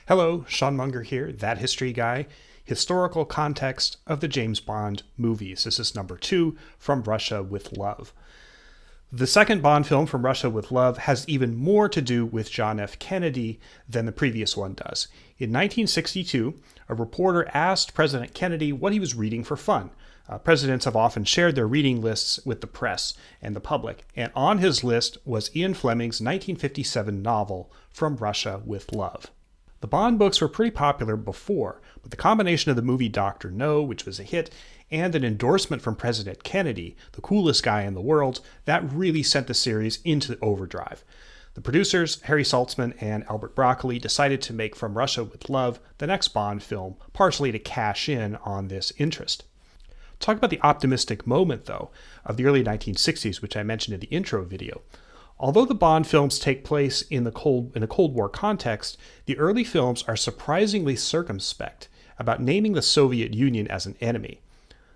Hello, Sean Munger here, That History Guy. Historical context of the James Bond movies. This is number 2, From Russia with Love. The second Bond film, From Russia with Love, has even more to do with John F. Kennedy than the previous one does. In 1962, a reporter asked President Kennedy what he was reading for fun. Presidents have often shared their reading lists with the press and the public, and on his list was Ian Fleming's 1957 novel, From Russia with Love. The Bond books were pretty popular before, but the combination of the movie Dr. No, which was a hit, and an endorsement from President Kennedy, the coolest guy in the world, that really sent the series into overdrive. The producers, Harry Saltzman and Albert Broccoli, decided to make From Russia with Love the next Bond film, partially to cash in on this interest. Talk about the optimistic moment, though, of the early 1960s, which I mentioned in the intro video. Although the Bond films take place in a Cold War context, the early films are surprisingly circumspect about naming the Soviet Union as an enemy.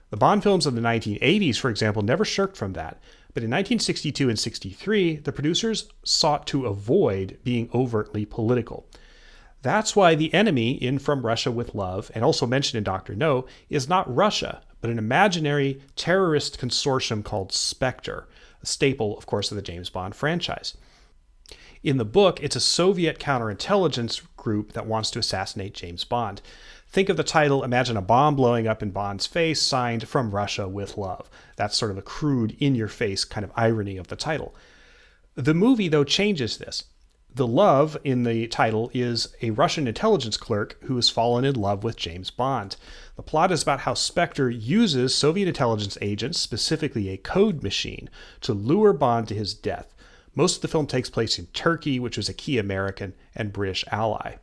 The Bond films of the 1980s, for example, never shirked from that, but in 1962 and 63, the producers sought to avoid being overtly political. That's why the enemy in From Russia with Love, and also mentioned in Dr. No, is not Russia, but an imaginary terrorist consortium called Spectre, a staple, of course, of the James Bond franchise. In the book, it's a Soviet counterintelligence group that wants to assassinate James Bond. Think of the title, imagine a bomb blowing up in Bond's face, signed From Russia with Love. That's sort of a crude, in-your-face kind of irony of the title. The movie, though, changes this. The love in the title is a Russian intelligence clerk who has fallen in love with James Bond. The plot is about how Spectre uses Soviet intelligence agents, specifically a code machine, to lure Bond to his death. Most of the film takes place in Turkey, which was a key American and British ally.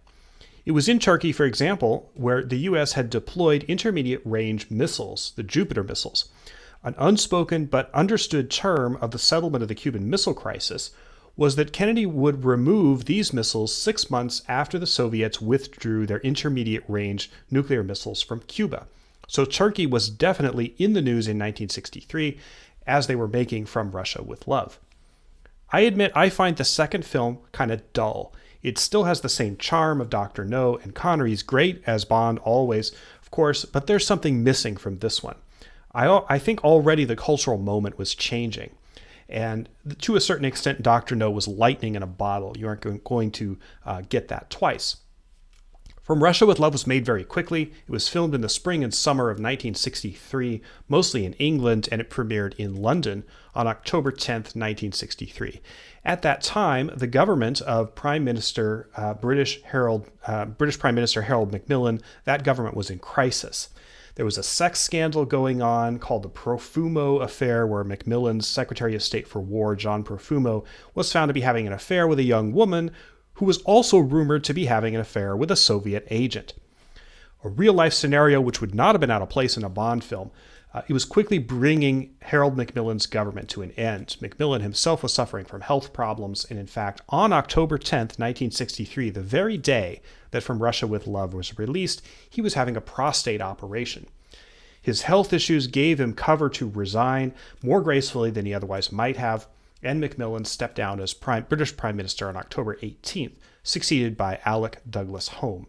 It was in Turkey, for example, where the U.S. had deployed intermediate-range missiles, the Jupiter missiles. An unspoken but understood term of the settlement of the Cuban Missile Crisis was that Kennedy would remove these missiles 6 months after the Soviets withdrew their intermediate-range nuclear missiles from Cuba. So Turkey was definitely in the news in 1963 as they were making From Russia with Love. I admit I find the second film kind of dull. It still has the same charm of Dr. No, and Connery's great as Bond always, of course, but there's something missing from this one. I think already the cultural moment was changing. And to a certain extent, Dr. No was lightning in a bottle. You aren't going to get that twice. From Russia with Love was made very quickly. It was filmed in the spring and summer of 1963, mostly in England, and it premiered in London on October 10th, 1963. At that time, the government of British Prime Minister Harold Macmillan, that government was in crisis. There was a sex scandal going on called the Profumo Affair, where Macmillan's Secretary of State for War, John Profumo, was found to be having an affair with a young woman who was also rumored to be having an affair with a Soviet agent. A real-life scenario which would not have been out of place in a Bond film. It was quickly bringing Harold Macmillan's government to an end. Macmillan himself was suffering from health problems, and in fact, on October 10th, 1963, the very day that From Russia with Love was released, he was having a prostate operation. His health issues gave him cover to resign more gracefully than he otherwise might have, and Macmillan stepped down as British Prime Minister on October 18th, succeeded by Alec Douglas Home.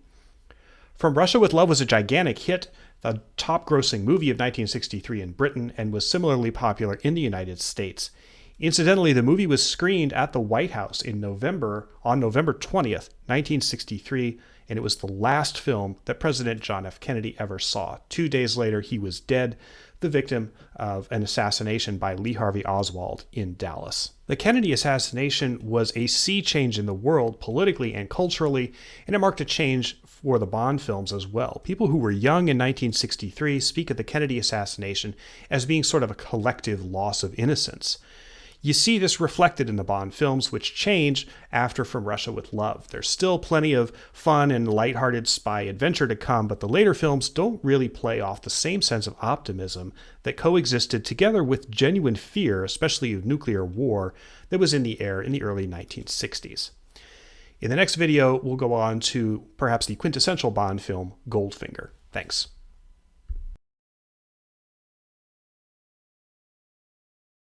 From Russia with Love was a gigantic hit, the top-grossing movie of 1963 in Britain, and was similarly popular in the United States. Incidentally, the movie was screened at the White House on November 20th, 1963, and it was the last film that President John F. Kennedy ever saw. 2 days later, he was dead, the victim of an assassination by Lee Harvey Oswald in Dallas. The Kennedy assassination was a sea change in the world, politically and culturally, and it marked a change for the Bond films as well. People who were young in 1963 speak of the Kennedy assassination as being sort of a collective loss of innocence. You see this reflected in the Bond films, which change after From Russia with Love. There's still plenty of fun and lighthearted spy adventure to come, but the later films don't really play off the same sense of optimism that coexisted together with genuine fear, especially of nuclear war, that was in the air in the early 1960s. In the next video, we'll go on to perhaps the quintessential Bond film, Goldfinger. Thanks.